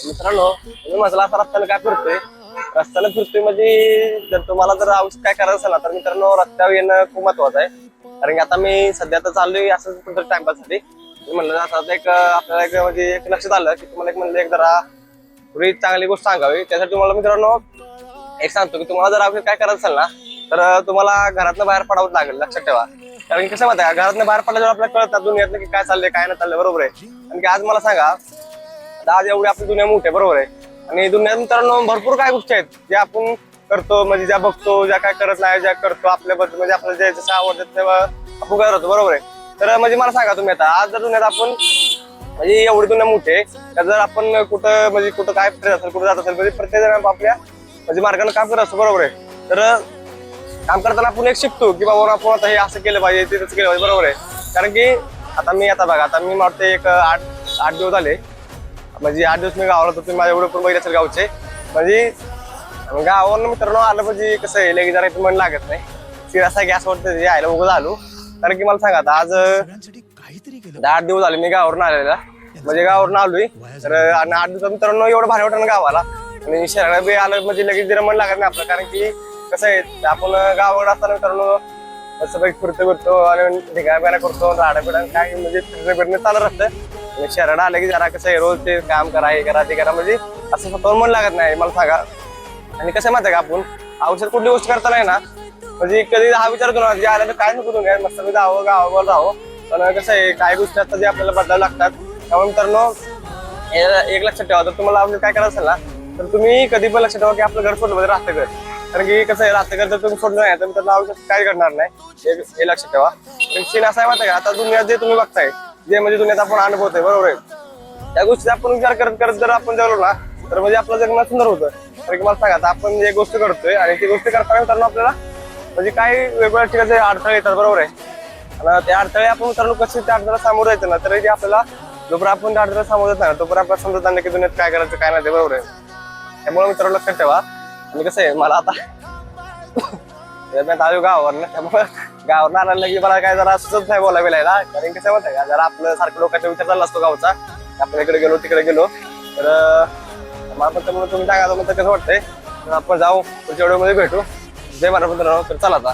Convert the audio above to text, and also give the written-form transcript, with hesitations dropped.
मित्रांनो मी म्हटलं आता रस्त्याला काय फिरतोय म्हणजे जर तुम्हाला जर आयुष्यात काय करायचं असेल ना तर मित्रांनो रस्त्यावर येणं खूप महत्वाचं आहे. कारण की आता मी सध्या तर चाललोय असं कुठं टाइमपास साठी म्हणलं आता एक आपल्याला एक म्हणजे एक लक्षात आलं की तुम्हाला एक म्हणलं एक जरा थोडी चांगली गोष्ट सांगावी. त्यासाठी तुम्हाला मित्रांनो एक सांगतो की तुम्हाला जर आयुष्यात काय करायचं असेल ना तर तुम्हाला घरातनं बाहेर पडावंच लागेल, लक्षात ठेवा. कारण की कसं माहिती आहे का, घरातनं बाहेर पडल्यावर आपल्याला कळतं दुनियातलं की काय चाललंय काय नाही चाललंय, बरोबर आहे. कारण की आज मला सांगा, आता आज एवढी आपली दुनिया मोठी आहे, बरोबर आहे. आणि दुनियात मित्रांनो भरपूर काय गोष्टी आहेत ज्या आपण करतो, म्हणजे ज्या बघतो, ज्या काय करत नाही, ज्या करतो आपल्याबद्दल म्हणजे आपल्याला जे जसं आवडतं तेव्हा आपण करत होतो, बरोबर आहे. तर म्हणजे मला सांगा तुम्ही आता आज जर दुनियात आपण म्हणजे एवढी दुनिया मोठी आहे तर जर आपण कुठं काय फिरत असेल, कुठं जात असेल म्हणजे प्रत्येक जण आपल्या म्हणजे मार्गाने काम करत असतो, बरोबर आहे. तर काम करताना आपण एक शिकतो की बाबा आपण आता हे असं केलं पाहिजे, ते तसं केलं पाहिजे, बरोबर आहे. कारण की आता बघा आता मी वाटते एक आठ दिवस झाले, म्हणजे 8 दिवस मी गावाला होतो. तुम्ही माझ्या एवढं पण बघितलं असेल गावचे, म्हणजे गावावरून मित्रांनो आलं म्हणजे कसं आहे लगेच जरा मन लागत नाही, सिरासा गॅस वाटतं यायला उगं झालो. कारण की मला सांगा आता आज 8 दिवस झाले मी गावावरून आलेला, म्हणजे गावावरून आलोय. तर 8 दिवसात मित्रांनो एवढं भारी वाटतं ना गावाला, आणि शहराला बी आलं म्हणजे लगेच जरा मन लागत नाही आपलं. कारण की कसं आहे आपण गावाकडे असताना मित्रांनो असं काही फिरतो आणि ढिगाऱ्या करतो, राडाबिडा काय म्हणजे फिरणं चालू राहतं. शहराला आलं की जरा कसं आहे रोज ते काम करा, हे करा ते करा, म्हणजे असं स्वतःवर मन लागत नाही मला सांगा. आणि कसं माहिती आहे का, आपण औषध कुठली गोष्ट करता नाही ना म्हणजे कधी हा विचार करू जे आलं तर काय नको तुम्ही मस्त मी जावं गावावर राहावं. पण कसं आहे काही गोष्टी असतात जे आपल्याला बदलावं लागतात. त्यामुळे मित्रांनो एक लक्षात ठेवा, तर तुम्हाला आपलं काय करायचं असेल ना तर तुम्ही कधी पण लक्षात ठेवा की आपलं घर सोडलं म्हणजे राहतं घर. कारण की कसं आहे राहतं घर जर तुम्ही सोडलं नाही तर मित्रांनो आयुष्यात काय घडणार नाही, हे लक्षात ठेवा. सीन असं आहे माहिती आहे का, आता दुनियात जे तुम्ही बघताय जे म्हणजे दुनियात आपण अनुभवतोय, बरोबर आहे. त्या गोष्टी आपण विचार करत करत जर आपण जगलो ना तर म्हणजे आपलं जगणं सुंदर होतं. कारण की मला सांगा आता आपण जे गोष्ट करतोय आणि ती गोष्ट करताना मित्रांनो आपल्याला म्हणजे काही वेगवेगळ्या ठिकाणी अडथळे येतात, बरोबर आहे. आणि ते अडथळे आपण मित्रांनो कसे त्या अडथळ्याला सामोरं जायचं ना तर आपल्याला जोपर्यंत आपण त्या अडथळ्याला सामोरं जात नाही तोपर्यंत आपल्याला समजत नाही की दुनियात काय करायचं काय नाही, बरोबर आहे. त्यामुळे मित्रांनो लक्षात ठेवा. आणि कसं आहे मला आता आलो गावावर ना, त्यामुळे गावावर आणायला की मला काय जरा सुचत नाही बोला बिलायला. कारण कसं माहिती का जरा आपलं सारखं लोकांचा विचार चालला असतो गावचा, आपण इकडे गेलो तिकडे गेलो तर मला पण त्यामुळे तुम्ही सांगा कसं वाटतंय. तर आपण जाऊ पुढच्या व्हिडिओमध्ये भेटू. जय महाराज मित्रांनो. तर चला आता.